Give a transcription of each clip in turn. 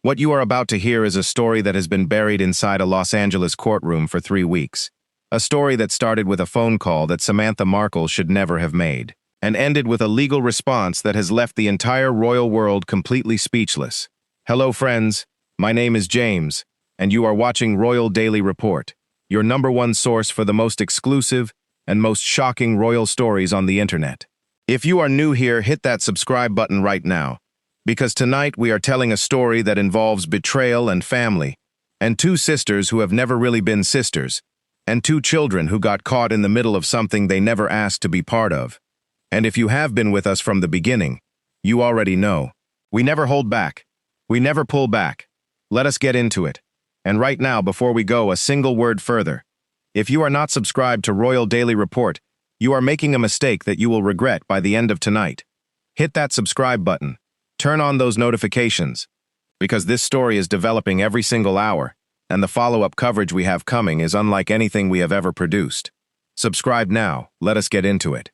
What you are about to hear is a story that has been buried inside a Los Angeles courtroom for 3 weeks. A story that started with a phone call that Samantha Markle should never have made, and ended with a legal response that has left the entire royal world completely speechless. Hello, friends. My name is James, and you are watching Royal Daily Report, your #1 source for the most exclusive and most shocking royal stories on the internet. If you are new here, hit that subscribe button right now, because tonight we are telling a story that involves betrayal and family, and 2 sisters who have never really been sisters, and 2 children who got caught in the middle of something they never asked to be part of. And if you have been with us from the beginning, you already know. We never hold back. We never pull back. Let us get into it. And right now, before we go, a single word further. If you are not subscribed to Royal Daily Report, you are making a mistake that you will regret by the end of tonight. Hit that subscribe button. Turn on those notifications, because this story is developing every single hour, and the follow-up coverage we have coming is unlike anything we have ever produced. Subscribe now. Let us get into it.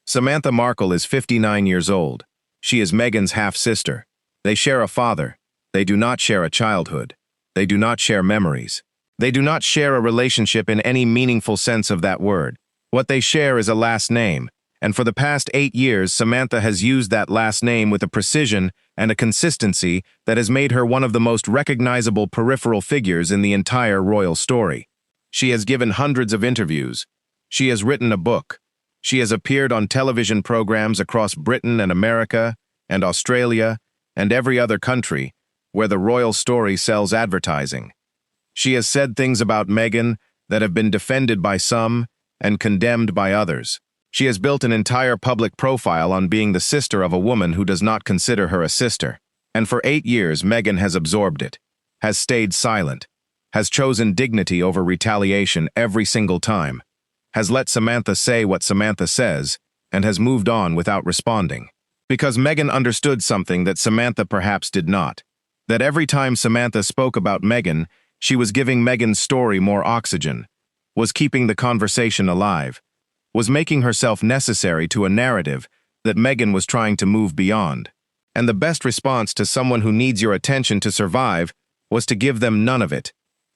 Samantha Markle is 59 years old. She is Meghan's half-sister. They share a father. They do not share a childhood. They do not share memories. They do not share a relationship in any meaningful sense of that word. What they share is a last name, and for the past 8 years, Samantha has used that last name with a precision and a consistency that has made her one of the most recognizable peripheral figures in the entire royal story. She has given hundreds of interviews. She has written a book. She has appeared on television programs across Britain and America and Australia and every other country where the royal story sells advertising. She has said things about Meghan that have been defended by some and condemned by others. She has built an entire public profile on being the sister of a woman who does not consider her a sister. And for 8 years, Meghan has absorbed it, has stayed silent, has chosen dignity over retaliation every single time, has let Samantha say what Samantha says, and has moved on without responding. Because Meghan understood something that Samantha perhaps did not, that every time Samantha spoke about Meghan, she was giving Meghan's story more oxygen, was keeping the conversation alive, was making herself necessary to a narrative that Meghan was trying to move beyond. And the best response to someone who needs your attention to survive was to give them none of it.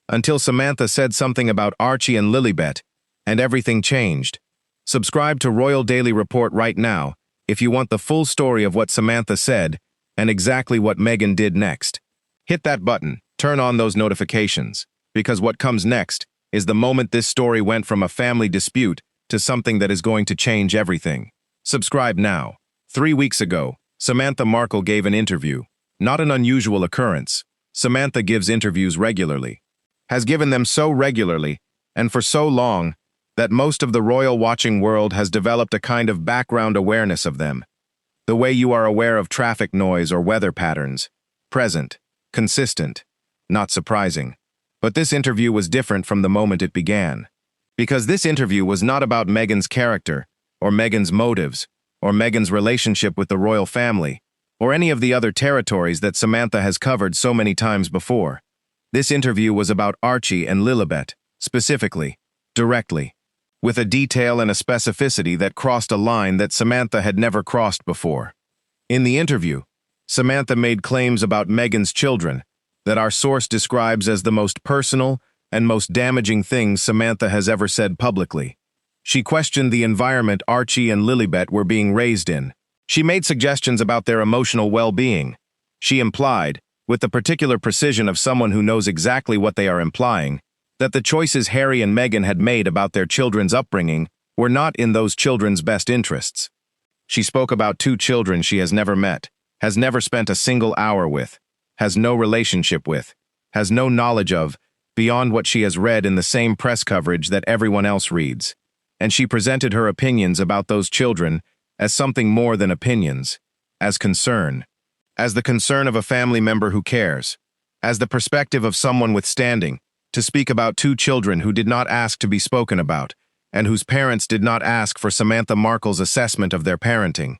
Until Samantha said something about Archie and Lilibet, and everything changed. Subscribe to Royal Daily Report right now if you want the full story of what Samantha said and exactly what Meghan did next. Hit that button, turn on those notifications, because what comes next is the moment this story went from a family dispute to something that is going to change everything. Subscribe now. 3 weeks ago, Samantha Markle gave an interview. Not an unusual occurrence. Samantha gives interviews regularly. Has given them so regularly, and for so long, that most of the royal watching world has developed a kind of background awareness of them. The way you are aware of traffic noise or weather patterns. Present. Consistent. Not surprising. But this interview was different from the moment it began. Because this interview was not about Meghan's character, or Meghan's motives, or Meghan's relationship with the royal family, or any of the other territories that Samantha has covered so many times before. This interview was about Archie and Lilibet, specifically, directly, with a detail and a specificity that crossed a line that Samantha had never crossed before. In the interview, Samantha made claims about Meghan's children that our source describes as the most personal and most damaging things Samantha has ever said publicly. She questioned the environment Archie and Lilibet were being raised in. She made suggestions about their emotional well-being. She implied, with the particular precision of someone who knows exactly what they are implying, that the choices Harry and Meghan had made about their children's upbringing were not in those children's best interests. She spoke about 2 children she has never met, has never spent a single hour with, has no relationship with, has no knowledge of, beyond what she has read in the same press coverage that everyone else reads. And she presented her opinions about those children as something more than opinions, as concern. As the concern of a family member who cares. As the perspective of someone with standing, to speak about 2 children who did not ask to be spoken about, and whose parents did not ask for Samantha Markle's assessment of their parenting.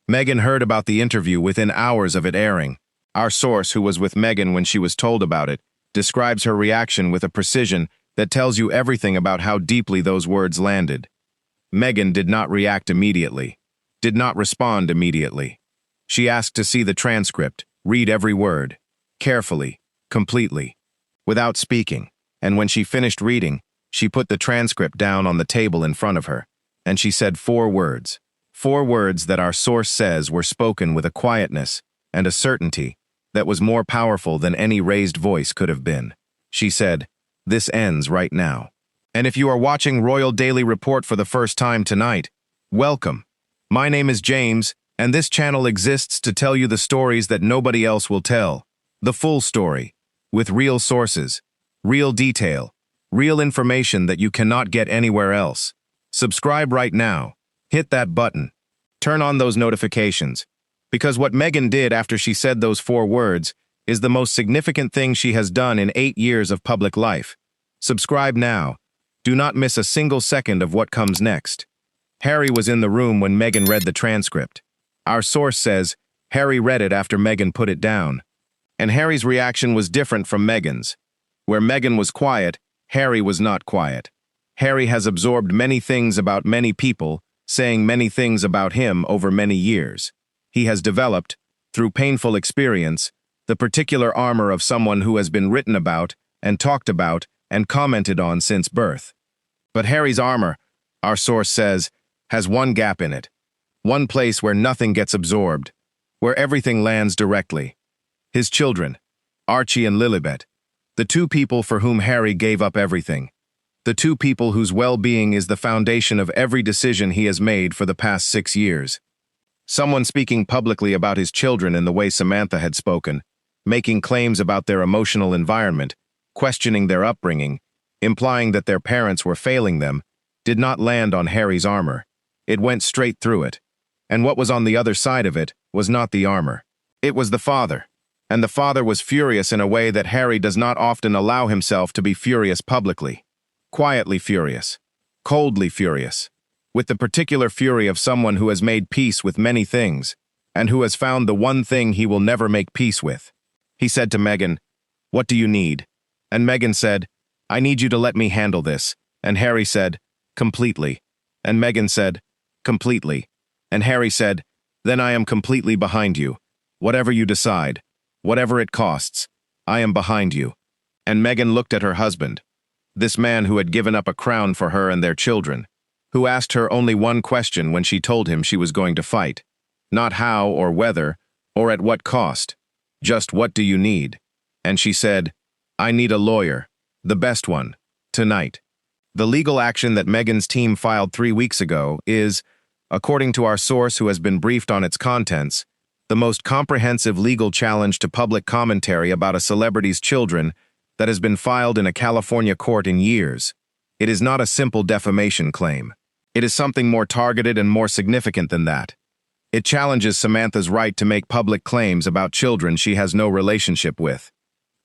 Meghan heard about the interview within hours of it airing. Our source, who was with Meghan when she was told about it, describes her reaction with a precision that tells you everything about how deeply those words landed. Meghan did not react immediately, did not respond immediately. She asked to see the transcript, read every word, carefully, completely, without speaking, and when she finished reading, she put the transcript down on the table in front of her, and she said 4 words that our source says were spoken with a quietness and a certainty that was more powerful than any raised voice could have been. She said, "This ends right now." And if you are watching Royal Daily Report for the first time tonight, welcome. My name is James, and this channel exists to tell you the stories that nobody else will tell. The full story, with real sources, real detail, real information that you cannot get anywhere else. Subscribe right now. Hit that button. Turn on those notifications. Because what Meghan did after she said those 4 words is the most significant thing she has done in 8 years of public life. Subscribe now. Do not miss a single second of what comes next. Harry was in the room when Meghan read the transcript. Our source says Harry read it after Meghan put it down. And Harry's reaction was different from Meghan's. Where Meghan was quiet, Harry was not quiet. Harry has absorbed many things about many people, saying many things about him over many years. He has developed, through painful experience, the particular armor of someone who has been written about and talked about and commented on since birth. But Harry's armor, our source says, has one gap in it. One place where nothing gets absorbed, where everything lands directly. His children, Archie and Lilibet, the 2 people for whom Harry gave up everything. The 2 people whose well-being is the foundation of every decision he has made for the past 6 years. Someone speaking publicly about his children in the way Samantha had spoken, making claims about their emotional environment, questioning their upbringing, implying that their parents were failing them, did not land on Harry's armor. It went straight through it. And what was on the other side of it was not the armor. It was the father. And the father was furious in a way that Harry does not often allow himself to be furious publicly. Quietly furious. Coldly furious. With the particular fury of someone who has made peace with many things, and who has found the one thing he will never make peace with. He said to Meghan, "What do you need?" And Meghan said, "I need you to let me handle this." And Harry said, "Completely." And Meghan said, "Completely." And Harry said, "Then I am completely behind you. Whatever you decide, whatever it costs, I am behind you." And Meghan looked at her husband, this man who had given up a crown for her and their children, who asked her only one question when she told him she was going to fight. Not how or whether, or at what cost. Just what do you need? And she said, "I need a lawyer, the best one, tonight." The legal action that Meghan's team filed 3 weeks ago is, according to our source who has been briefed on its contents, the most comprehensive legal challenge to public commentary about a celebrity's children that has been filed in a California court in years. It is not a simple defamation claim. It is something more targeted and more significant than that. It challenges Samantha's right to make public claims about children she has no relationship with.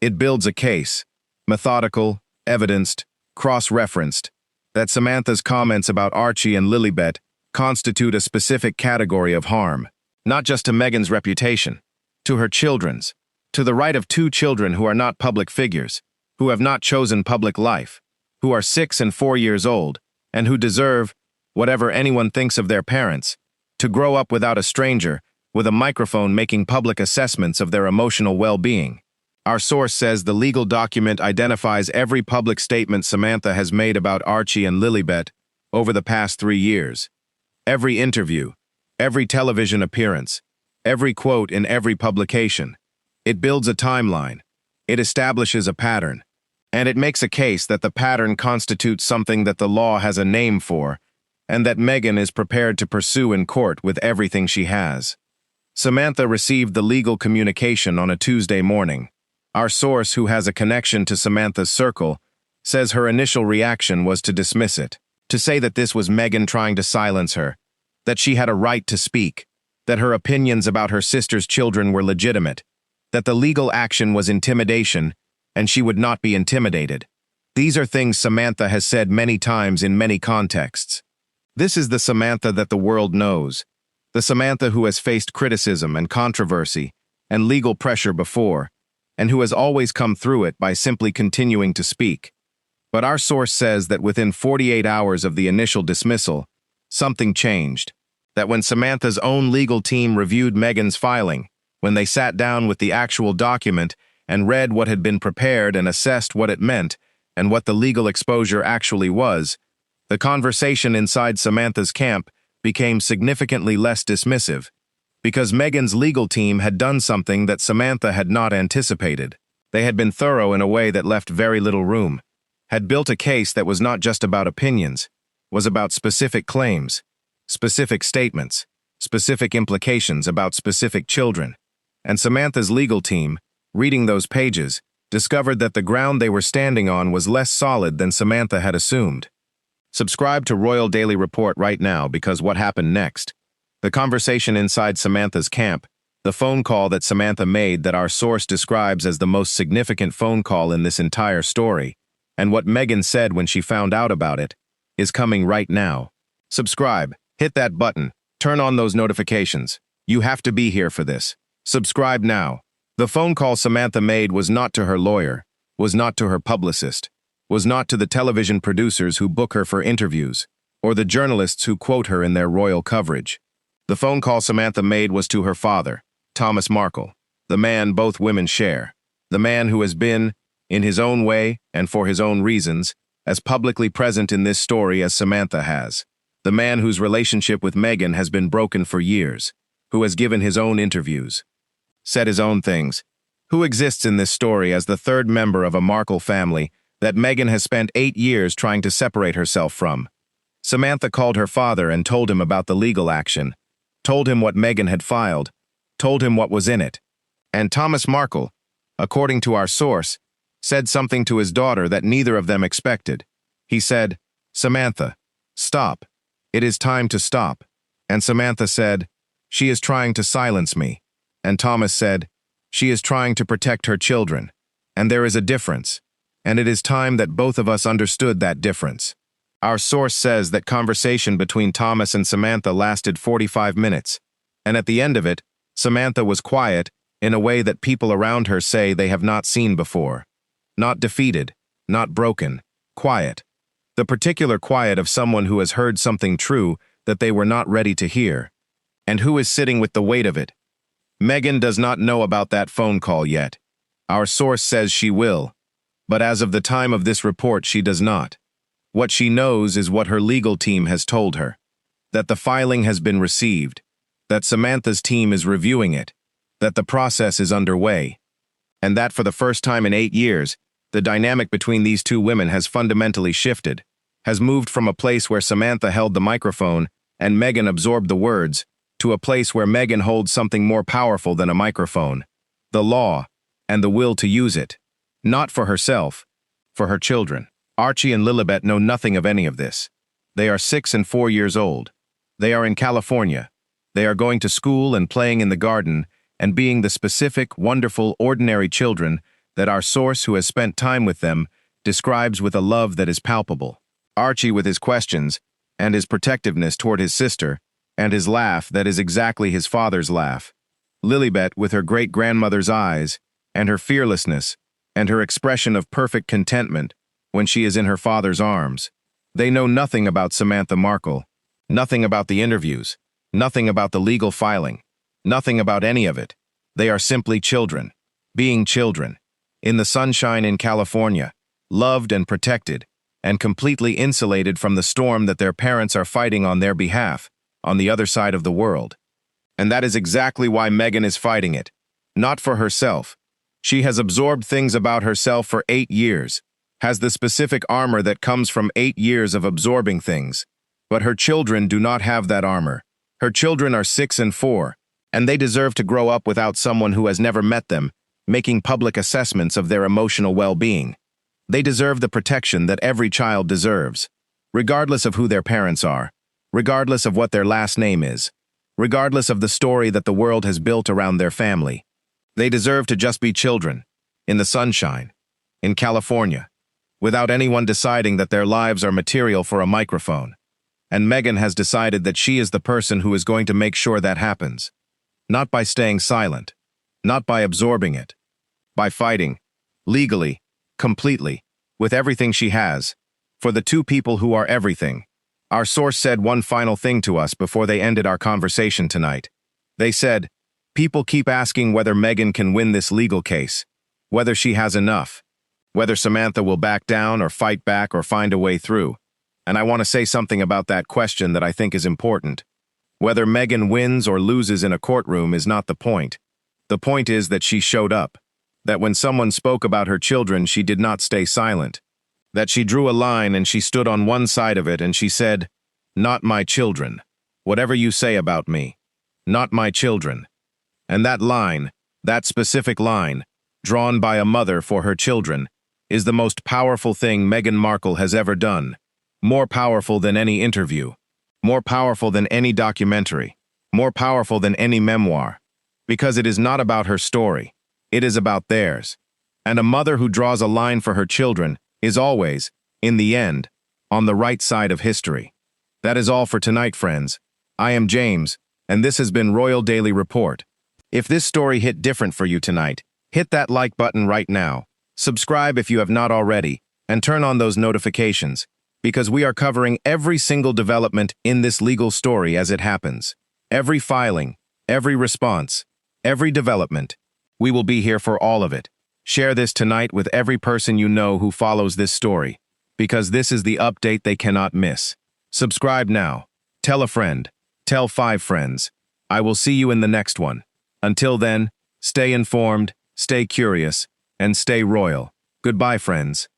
It builds a case, methodical, evidenced, cross-referenced, that Samantha's comments about Archie and Lilibet constitute a specific category of harm, not just to Meghan's reputation, to her children's, to the right of 2 children who are not public figures, who have not chosen public life, who are 6 and 4 years old, and who deserve, whatever anyone thinks of their parents, to grow up without a stranger, with a microphone making public assessments of their emotional well-being. Our source says the legal document identifies every public statement Samantha has made about Archie and Lilibet over the past 3 years. Every interview, every television appearance, every quote in every publication. It builds a timeline. It establishes a pattern. And it makes a case that the pattern constitutes something that the law has a name for, and that Meghan is prepared to pursue in court with everything she has. Samantha received the legal communication on a Tuesday morning. Our source, who has a connection to Samantha's circle, says her initial reaction was to dismiss it, to say that this was Meghan trying to silence her, that she had a right to speak, that her opinions about her sister's children were legitimate, that the legal action was intimidation, and she would not be intimidated. These are things Samantha has said many times in many contexts. This is the Samantha that the world knows, the Samantha who has faced criticism and controversy and legal pressure before, and who has always come through it by simply continuing to speak. But our source says that within 48 hours of the initial dismissal, something changed. That when Samantha's own legal team reviewed Meghan's filing, when they sat down with the actual document and read what had been prepared and assessed what it meant and what the legal exposure actually was, the conversation inside Samantha's camp became significantly less dismissive, because Meghan's legal team had done something that Samantha had not anticipated. They had been thorough in a way that left very little room, had built a case that was not just about opinions, was about specific claims, specific statements, specific implications about specific children. And Samantha's legal team, reading those pages, discovered that the ground they were standing on was less solid than Samantha had assumed. Subscribe to Royal Daily Report right now, because what happened next? The conversation inside Samantha's camp, the phone call that Samantha made that our source describes as the most significant phone call in this entire story, and what Meghan said when she found out about it, is coming right now. Subscribe, hit that button, turn on those notifications. You have to be here for this. Subscribe now. The phone call Samantha made was not to her lawyer, was not to her publicist, was not to the television producers who book her for interviews, or the journalists who quote her in their royal coverage. The phone call Samantha made was to her father, Thomas Markle, the man both women share, the man who has been, in his own way and for his own reasons, as publicly present in this story as Samantha has, the man whose relationship with Meghan has been broken for years, who has given his own interviews, said his own things, who exists in this story as the third member of a Markle family that Meghan has spent 8 years trying to separate herself from. Samantha called her father and told him about the legal action, told him what Meghan had filed, told him what was in it. And Thomas Markle, according to our source, said something to his daughter that neither of them expected. He said, "Samantha, stop. It is time to stop." And Samantha said, "She is trying to silence me." And Thomas said, "She is trying to protect her children. And there is a difference. And it is time that both of us understood that difference." Our source says that conversation between Thomas and Samantha lasted 45 minutes, and at the end of it, Samantha was quiet in a way that people around her say they have not seen before. Not defeated, not broken, quiet. The particular quiet of someone who has heard something true that they were not ready to hear, and who is sitting with the weight of it. Meghan does not know about that phone call yet. Our source says she will, but as of the time of this report, she does not. What she knows is what her legal team has told her, that the filing has been received, that Samantha's team is reviewing it, that the process is underway, and that for the first time in 8 years, the dynamic between these two women has fundamentally shifted, has moved from a place where Samantha held the microphone and Meghan absorbed the words, to a place where Meghan holds something more powerful than a microphone, the law, and the will to use it, not for herself, for her children. Archie and Lilibet know nothing of any of this. They are 6 and 4 years old. They are in California. They are going to school and playing in the garden and being the specific, wonderful, ordinary children that our source who has spent time with them describes with a love that is palpable. Archie with his questions and his protectiveness toward his sister and his laugh that is exactly his father's laugh. Lilibet with her great-grandmother's eyes and her fearlessness and her expression of perfect contentment when she is in her father's arms. They know nothing about Samantha Markle, nothing about the interviews, nothing about the legal filing, nothing about any of it. They are simply children, being children, in the sunshine in California, loved and protected, and completely insulated from the storm that their parents are fighting on their behalf, on the other side of the world. And that is exactly why Meghan is fighting it, not for herself. She has absorbed things about herself for 8 years, has the specific armor that comes from 8 years of absorbing things. But her children do not have that armor. Her children are 6 and 4, and they deserve to grow up without someone who has never met them, making public assessments of their emotional well-being. They deserve the protection that every child deserves, regardless of who their parents are, regardless of what their last name is, regardless of the story that the world has built around their family. They deserve to just be children, in the sunshine, in California, without anyone deciding that their lives are material for a microphone. And Meghan has decided that she is the person who is going to make sure that happens. Not by staying silent, not by absorbing it, by fighting, legally, completely, with everything she has, for the two people who are everything. Our source said one final thing to us before they ended our conversation tonight. They said, "People keep asking whether Meghan can win this legal case. whether she has enough, whether Samantha will back down or fight back or find a way through. And I want to say something about that question that I think is important. Whether Meghan wins or loses in a courtroom is not the point. The point is that she showed up, that when someone spoke about her children, she did not stay silent, that she drew a line and she stood on one side of it and she said, "Not my children. Whatever you say about me, not my children." And that line, that specific line, drawn by a mother for her children, is the most powerful thing Meghan Markle has ever done. More powerful than any interview, more powerful than any documentary, more powerful than any memoir. Because it is not about her story, it is about theirs. And a mother who draws a line for her children is always, in the end, on the right side of history. That is all for tonight, friends. I am James, and this has been Royal Daily Report. If this story hit different for you tonight, hit that like button right now, subscribe if you have not already, and turn on those notifications, because we are covering every single development in this legal story as it happens. Every filing, every response, every development. We will be here for all of it. Share this tonight with every person you know who follows this story, because this is the update they cannot miss. Subscribe now. Tell a friend. Tell 5 friends. I will see you in the next one. Until then, stay informed, stay curious, and stay royal. Goodbye, friends.